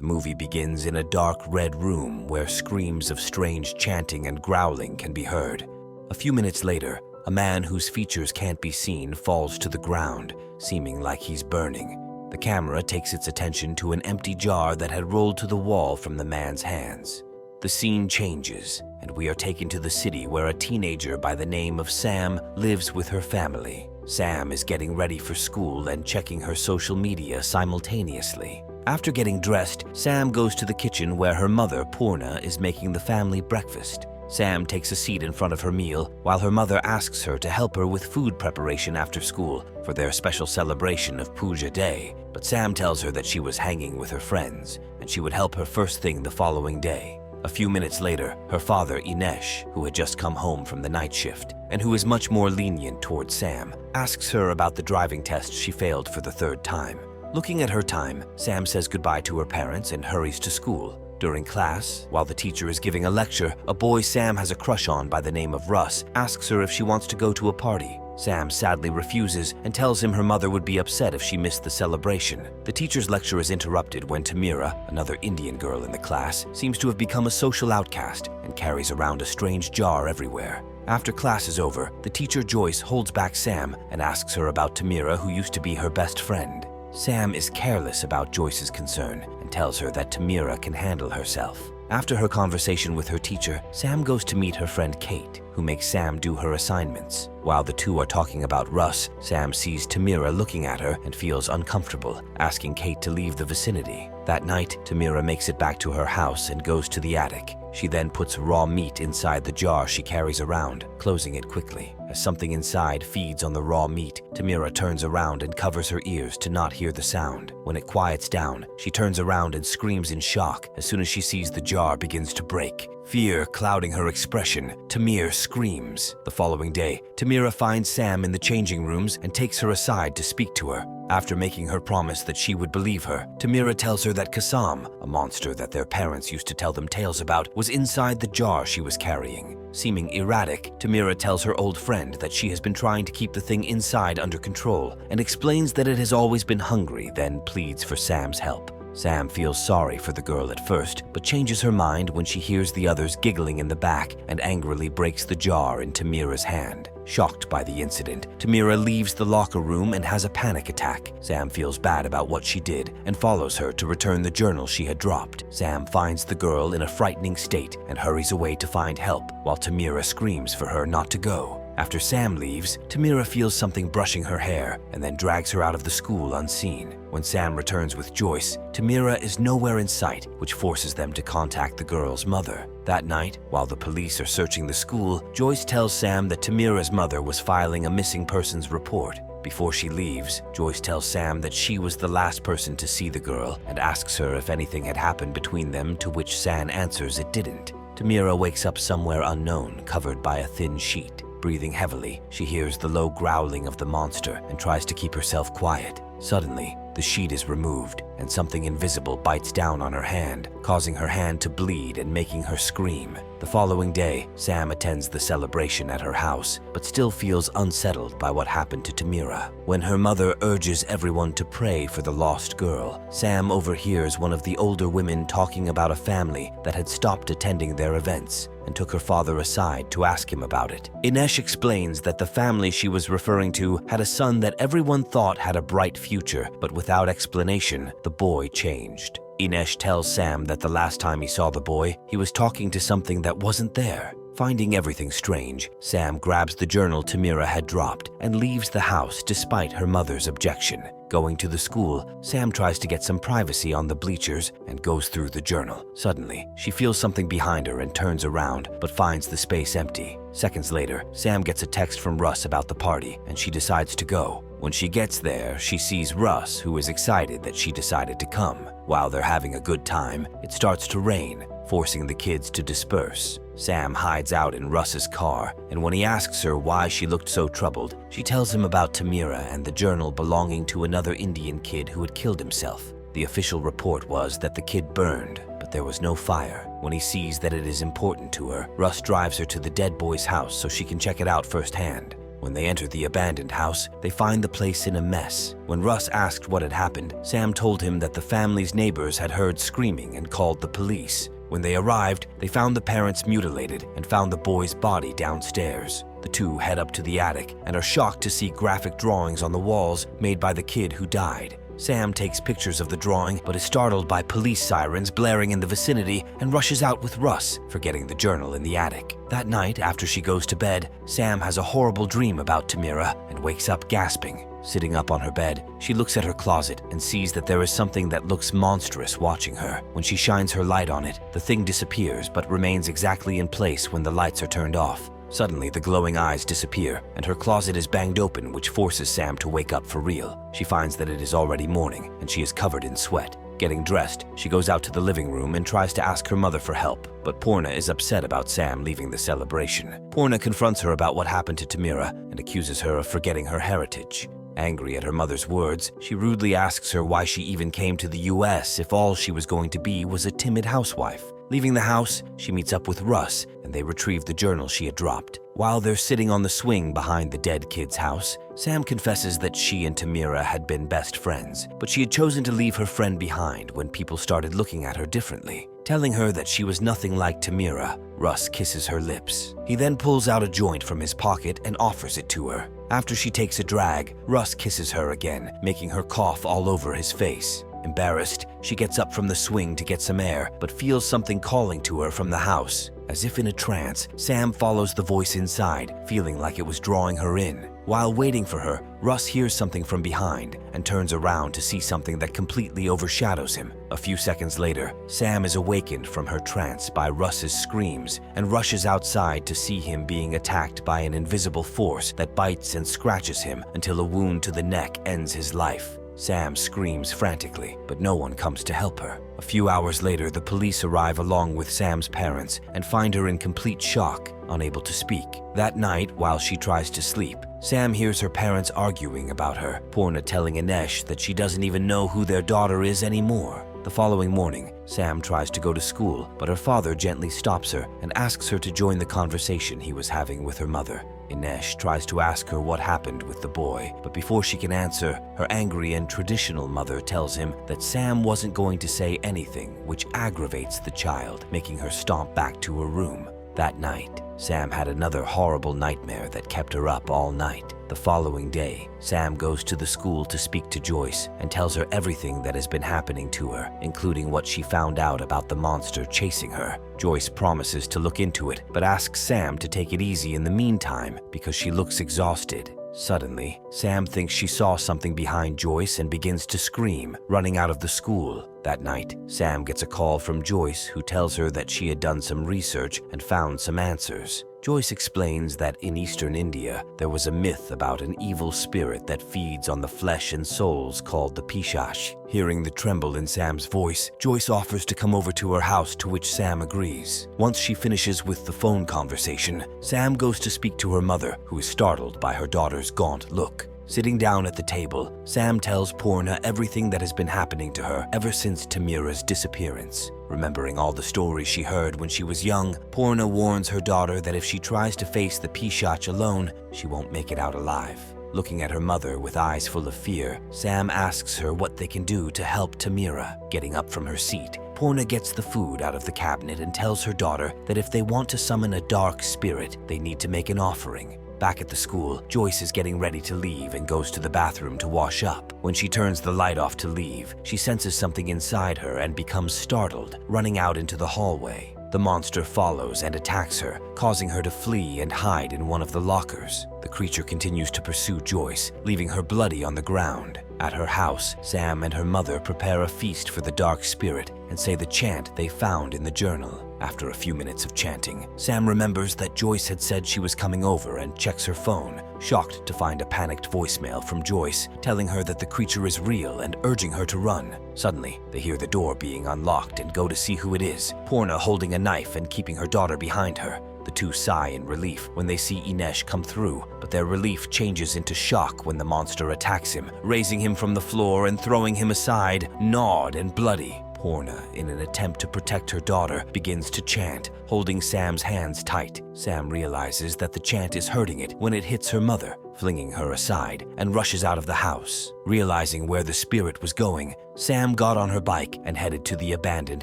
movie begins in a dark red room where screams of strange chanting and growling can be heard. A few minutes later, a man whose features can't be seen falls to the ground, seeming like he's burning. The camera takes its attention to an empty jar that had rolled to the wall from the man's hands. The scene changes, and we are taken to the city where a teenager by the name of Sam lives with her family. Sam is getting ready for school and checking her social media simultaneously. After getting dressed, Sam goes to the kitchen where her mother, Purna, is making the family breakfast. Sam takes a seat in front of her meal while her mother asks her to help her with food preparation after school for their special celebration of Puja Day. But Sam tells her that she was hanging with her friends and she would help her first thing the following day. A few minutes later, her father, Inesh, who had just come home from the night shift and who is much more lenient towards Sam, asks her about the driving test she failed for the third time. Looking at her time, Sam says goodbye to her parents and hurries to school. During class, while the teacher is giving a lecture, a boy Sam has a crush on by the name of Russ asks her if she wants to go to a party. Sam sadly refuses and tells him her mother would be upset if she missed the celebration. The teacher's lecture is interrupted when Tamira, another Indian girl in the class, seems to have become a social outcast and carries around a strange jar everywhere. After class is over, the teacher Joyce holds back Sam and asks her about Tamira, who used to be her best friend. Sam is careless about Joyce's concern and tells her that Tamira can handle herself. After her conversation with her teacher, Sam goes to meet her friend Kate, who makes Sam do her assignments. While the two are talking about Russ, Sam sees Tamira looking at her and feels uncomfortable, asking Kate to leave the vicinity. That night, Tamira makes it back to her house and goes to the attic. She then puts raw meat inside the jar she carries around, closing it quickly. As something inside feeds on the raw meat, Tamira turns around and covers her ears to not hear the sound. When it quiets down, she turns around and screams in shock as soon as she sees the jar begins to break. Fear clouding her expression, Tamira screams. The following day, Tamira finds Sam in the changing rooms and takes her aside to speak to her. After making her promise that she would believe her, Tamira tells her that Kasam, a monster that their parents used to tell them tales about, was inside the jar she was carrying. Seeming erratic, Tamira tells her old friend that she has been trying to keep the thing inside under control and explains that it has always been hungry, then pleads for Sam's help. Sam feels sorry for the girl at first, but changes her mind when she hears the others giggling in the back and angrily breaks the jar in Tamira's hand. Shocked by the incident, Tamira leaves the locker room and has a panic attack. Sam feels bad about what she did and follows her to return the journal she had dropped. Sam finds the girl in a frightening state and hurries away to find help, while Tamira screams for her not to go. After Sam leaves, Tamira feels something brushing her hair and then drags her out of the school unseen. When Sam returns with Joyce, Tamira is nowhere in sight, which forces them to contact the girl's mother. That night, while the police are searching the school, Joyce tells Sam that Tamira's mother was filing a missing persons report. Before she leaves, Joyce tells Sam that she was the last person to see the girl and asks her if anything had happened between them, to which Sam answers it didn't. Tamira wakes up somewhere unknown, covered by a thin sheet. Breathing heavily, she hears the low growling of the monster and tries to keep herself quiet. Suddenly, the sheet is removed and something invisible bites down on her hand, causing her hand to bleed and making her scream. The following day, Sam attends the celebration at her house, but still feels unsettled by what happened to Tamira. When her mother urges everyone to pray for the lost girl, Sam overhears one of the older women talking about a family that had stopped attending their events and took her father aside to ask him about it. Inesh explains that the family she was referring to had a son that everyone thought had a bright future, but without explanation, the boy changed. Inesh tells Sam that the last time he saw the boy, he was talking to something that wasn't there. Finding everything strange, Sam grabs the journal Tamira had dropped and leaves the house despite her mother's objection. Going to the school, Sam tries to get some privacy on the bleachers and goes through the journal. Suddenly, she feels something behind her and turns around, but finds the space empty. Seconds later, Sam gets a text from Russ about the party, and she decides to go. When she gets there, she sees Russ, who is excited that she decided to come. While they're having a good time, it starts to rain, forcing the kids to disperse. Sam hides out in Russ's car, and when he asks her why she looked so troubled, she tells him about Tamira and the journal belonging to another Indian kid who had killed himself. The official report was that the kid burned, but there was no fire. When he sees that it is important to her, Russ drives her to the dead boy's house so she can check it out firsthand. When they enter the abandoned house, they find the place in a mess. When Russ asked what had happened, Sam told him that the family's neighbors had heard screaming and called the police. When they arrived, they found the parents mutilated and found the boy's body downstairs. The two head up to the attic and are shocked to see graphic drawings on the walls made by the kid who died. Sam takes pictures of the drawing but is startled by police sirens blaring in the vicinity and rushes out with Russ, forgetting the journal in the attic. That night, after she goes to bed, Sam has a horrible dream about Tamira and wakes up gasping. Sitting up on her bed, she looks at her closet and sees that there is something that looks monstrous watching her. When she shines her light on it, the thing disappears but remains exactly in place when the lights are turned off. Suddenly, the glowing eyes disappear, and her closet is banged open, which forces Sam to wake up for real. She finds that it is already morning, and she is covered in sweat. Getting dressed, she goes out to the living room and tries to ask her mother for help, but Purna is upset about Sam leaving the celebration. Purna confronts her about what happened to Tamira and accuses her of forgetting her heritage. Angry at her mother's words, she rudely asks her why she even came to the US if all she was going to be was a timid housewife. Leaving the house, she meets up with Russ, and they retrieve the journal she had dropped. While they're sitting on the swing behind the dead kid's house, Sam confesses that she and Tamira had been best friends, but she had chosen to leave her friend behind when people started looking at her differently. Telling her that she was nothing like Tamira, Russ kisses her lips. He then pulls out a joint from his pocket and offers it to her. After she takes a drag, Russ kisses her again, making her cough all over his face. Embarrassed, she gets up from the swing to get some air, but feels something calling to her from the house. As if in a trance, Sam follows the voice inside, feeling like it was drawing her in. While waiting for her, Russ hears something from behind and turns around to see something that completely overshadows him. A few seconds later, Sam is awakened from her trance by Russ's screams and rushes outside to see him being attacked by an invisible force that bites and scratches him until a wound to the neck ends his life. Sam screams frantically, but no one comes to help her. A few hours later, the police arrive along with Sam's parents and find her in complete shock, unable to speak. That night, while she tries to sleep, Sam hears her parents arguing about her, Purna telling Inesh that she doesn't even know who their daughter is anymore. The following morning, Sam tries to go to school, but her father gently stops her and asks her to join the conversation he was having with her mother. Inesh tries to ask her what happened with the boy, but before she can answer, her angry and traditional mother tells him that Sam wasn't going to say anything, which aggravates the child, making her stomp back to her room. That night, Sam had another horrible nightmare that kept her up all night. The following day, Sam goes to the school to speak to Joyce and tells her everything that has been happening to her, including what she found out about the monster chasing her. Joyce promises to look into it, but asks Sam to take it easy in the meantime because she looks exhausted. Suddenly, Sam thinks she saw something behind Joyce and begins to scream, running out of the school. That night, Sam gets a call from Joyce, who tells her that she had done some research and found some answers. Joyce explains that in eastern India, there was a myth about an evil spirit that feeds on the flesh and souls called the Pishach. Hearing the tremble in Sam's voice, Joyce offers to come over to her house, to which Sam agrees. Once she finishes with the phone conversation, Sam goes to speak to her mother, who is startled by her daughter's gaunt look. Sitting down at the table, Sam tells Purna everything that has been happening to her ever since Tamira's disappearance. Remembering all the stories she heard when she was young, Purna warns her daughter that if she tries to face the Pishach alone, she won't make it out alive. Looking at her mother with eyes full of fear, Sam asks her what they can do to help Tamira. Getting up from her seat, Purna gets the food out of the cabinet and tells her daughter that if they want to summon a dark spirit, they need to make an offering. Back at the school, Joyce is getting ready to leave and goes to the bathroom to wash up. When she turns the light off to leave, she senses something inside her and becomes startled, running out into the hallway. The monster follows and attacks her, causing her to flee and hide in one of the lockers. The creature continues to pursue Joyce, leaving her bloody on the ground. At her house, Sam and her mother prepare a feast for the dark spirit and say the chant they found in the journal. After a few minutes of chanting, Sam remembers that Joyce had said she was coming over and checks her phone, shocked to find a panicked voicemail from Joyce telling her that the creature is real and urging her to run. Suddenly, they hear the door being unlocked and go to see who it is, Purna holding a knife and keeping her daughter behind her. The two sigh in relief when they see Inesh come through, but their relief changes into shock when the monster attacks him, raising him from the floor and throwing him aside, gnawed and bloody. Horna, in an attempt to protect her daughter, begins to chant, holding Sam's hands tight. Sam realizes that the chant is hurting it when it hits her mother, flinging her aside, and rushes out of the house. Realizing where the spirit was going, Sam got on her bike and headed to the abandoned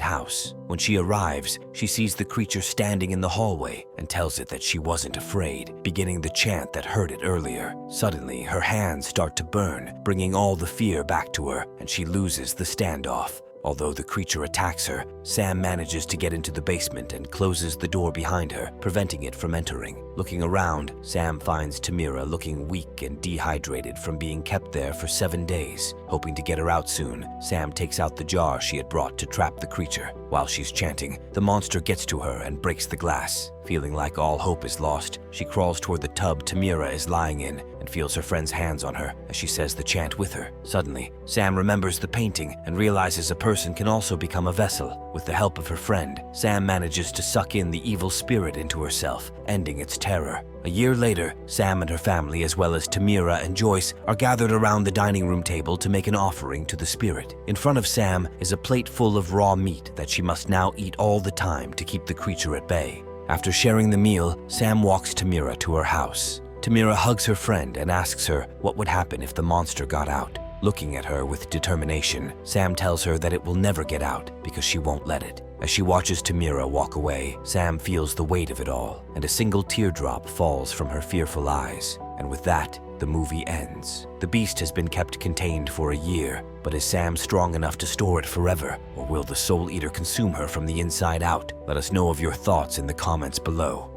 house. When she arrives, she sees the creature standing in the hallway and tells it that she wasn't afraid, beginning the chant that hurt it earlier. Suddenly, her hands start to burn, bringing all the fear back to her, and she loses the standoff. Although the creature attacks her, Sam manages to get into the basement and closes the door behind her, preventing it from entering. Looking around, Sam finds Tamira looking weak and dehydrated from being kept there for 7 days. Hoping to get her out soon, Sam takes out the jar she had brought to trap the creature. While she's chanting, the monster gets to her and breaks the glass. Feeling like all hope is lost, she crawls toward the tub Tamira is lying in and feels her friend's hands on her as she says the chant with her. Suddenly, Sam remembers the painting and realizes a person can also become a vessel. With the help of her friend, Sam manages to suck in the evil spirit into herself, ending its terror. A year later, Sam and her family, as well as Tamira and Joyce, are gathered around the dining room table to make an offering to the spirit. In front of Sam is a plate full of raw meat that she must now eat all the time to keep the creature at bay. After sharing the meal, Sam walks Tamira to her house. Tamira hugs her friend and asks her what would happen if the monster got out. Looking at her with determination, Sam tells her that it will never get out because she won't let it. As she watches Tamira walk away, Sam feels the weight of it all, and a single teardrop falls from her fearful eyes. And with that, the movie ends. The beast has been kept contained for a year, but is Sam strong enough to store it forever, or will the Soul Eater consume her from the inside out? Let us know of your thoughts in the comments below.